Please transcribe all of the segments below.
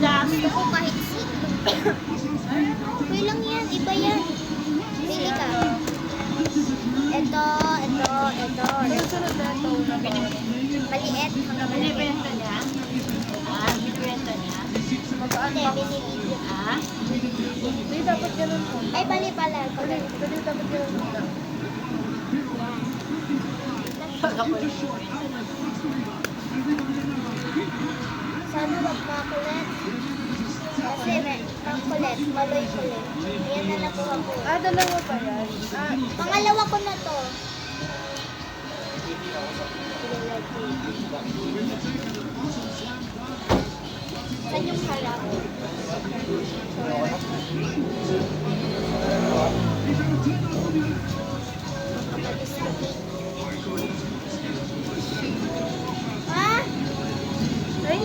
Gusto ko kahit sino. Okay lang yan. Iba yan. Pili ka. Ito. Sunod na ito. Maliit. Hanggang maliit. Binibenta niya? Binibenta niya? Hindi, binili. Hindi, dapat ganun po. Ay, bali pala. Hindi, dapat ganun po. Sana wag makulit. Kasi may makulit. Maloy kulit. Ayan na nakuha ko. Dalawa pa yan. Pangalawa ko na to. Saan yung harap? Ha? Ay?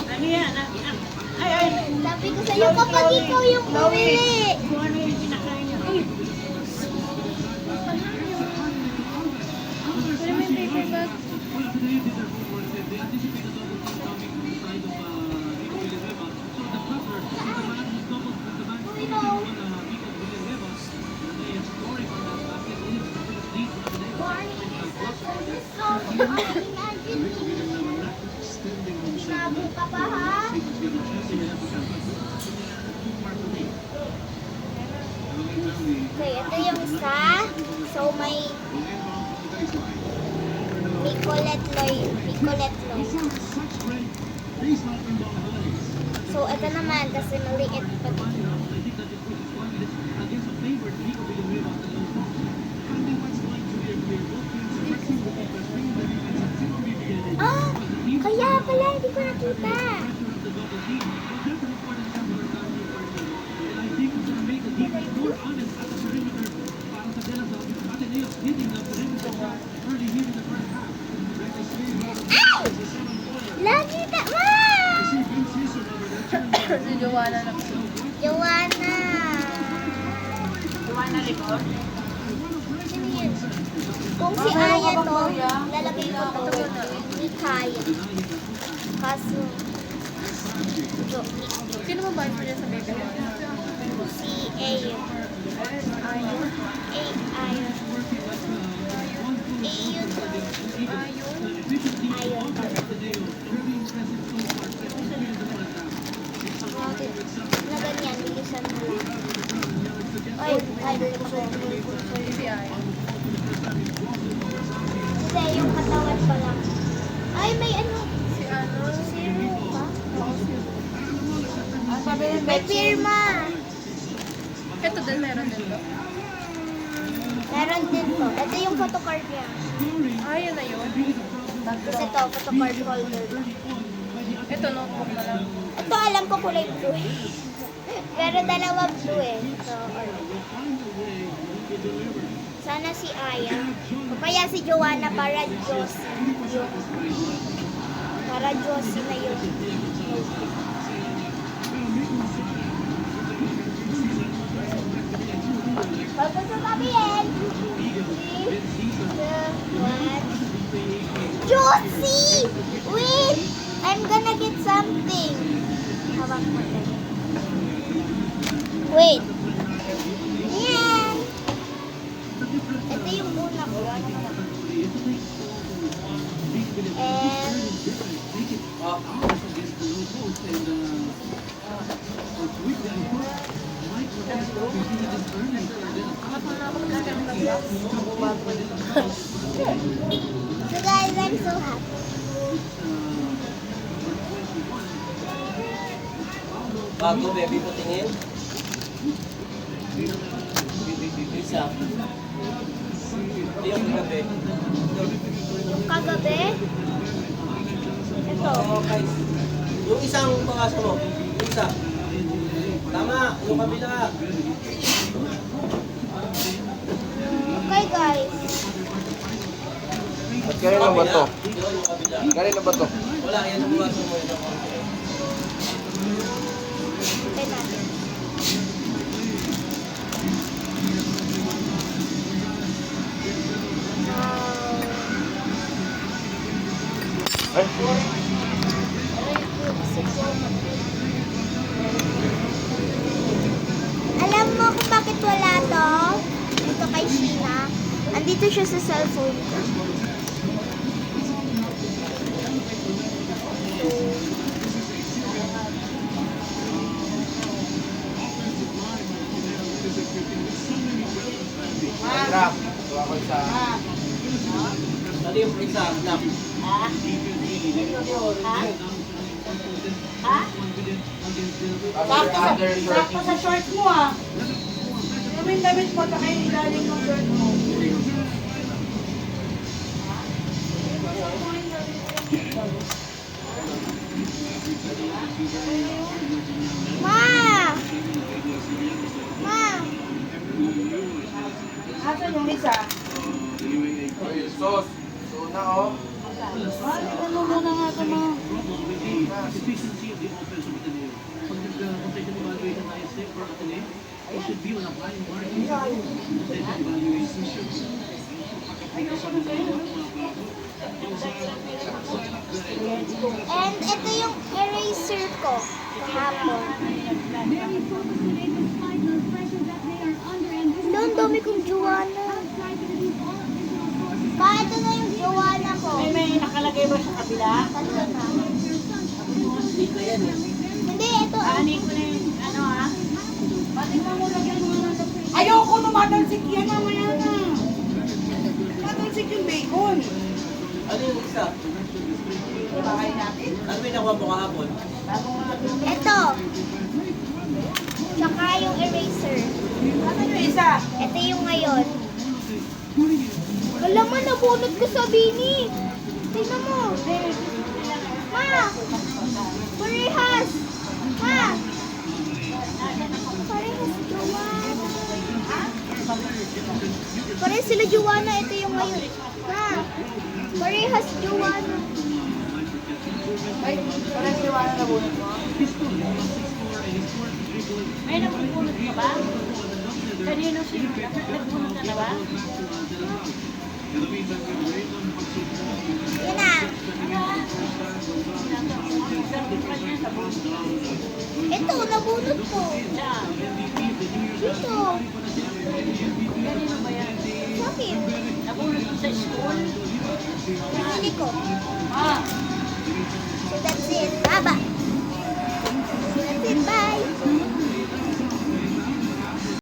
Ano yan? Ay. Sabi ko sa'yo kapag ikaw yung bumili. Kung ano yung kinakain niya. Pero may paper bag. Sabo ka pa ha? Okay, ito yung isa. So may Nicolette Loy. So ito naman kasi maliit pa dito. Kaya pala hindi ko nakita. Ay! Lagi na! Si Joanna lang. Joanna! Joanna Rigor? Sino yun? Kung si Aya to, lalagay ko to. Ni Kaya. Kaso, Sino mo ba niya sa baby mo? si Ayo. Ayo. Ayo. Ayo. Na ganyan, bilisan mo lang. Ay, Si Ay. Hindi, yung katawan pa lang. Ay, may ano. Si ano? Zero pa? Sabi ng May pirma. Ito din, meron din to. Meron din to. Ito yung photocard niya. Yun na yun. Tapos ito, photocard holder. Ito, notebook na lang. Ito, alam ko kulay blue eh. Pero dalawa blue eh. So, sana si Aya. O kaya si Joanna para Josie. Para Josie na yun. Huwag ko sasabihin. 3, 2, 1. Josie! Wait! I'm gonna get something. Hawak mo tayo. Wait. Yan! Ito yung una ko. And so guys, I'm so happy. Bago, baby, patingin. Isa. Ito yung kagabi. Yung kagabi, ito. Okay. Yung isang pangasa mo. Yung isa. Tama, yung kabila. Okay guys. At kanina ba to? Yun, yung kabila. Kanina ba to? Wala, yan ang buwasan mo. Yun ang Hintay natin. Wow. Alam mo kung bakit wala to? Dito kay Sheena. Andito siya sa cellphone ko. Trap. Tuwa ko isa. Dali yung isa, anak. Ha? Ha? Sakto sa short mo ah. Ano yung damit mo? Taka yung ilalim ng shirt mo. Ma! Ma! Asan yung isa? Sos. So na oh. Tignan mo muna nga ito mga. And ito yung eraser ko kahapon. Doon, dami kong Joanna. Pa, ito na yung Joanna ko. May nakalagay ba sa kabila? Tatlo na. Hindi, ito. Ani ko na yung ano ha? Ayoko tumatalsik yan mamaya na. Tumatalsik yung bacon. Ano yung isa? Bahay natin. Ano yung nakuha mo kahapon? Ito. Tsaka yung eraser. Asan yung isa? Ito yung ngayon. Alam mo, nabunot ko sa bini. Tingnan mo. Ma! Parehas! Ma! Parehas Joanna. Parehas sila Joanna. Ito yung ngayon. Ma! Parehas Joanna. Ay, wala si Joanna na bunot mo. May nabubunot ka ba? Kanino siya? Nagbunot ka na ba? Yan na. Ito, nabunot ko. Saan? Ito. Kanino ba yan? Bakit? Nabunot ko sa school? Pinili ko. Ah,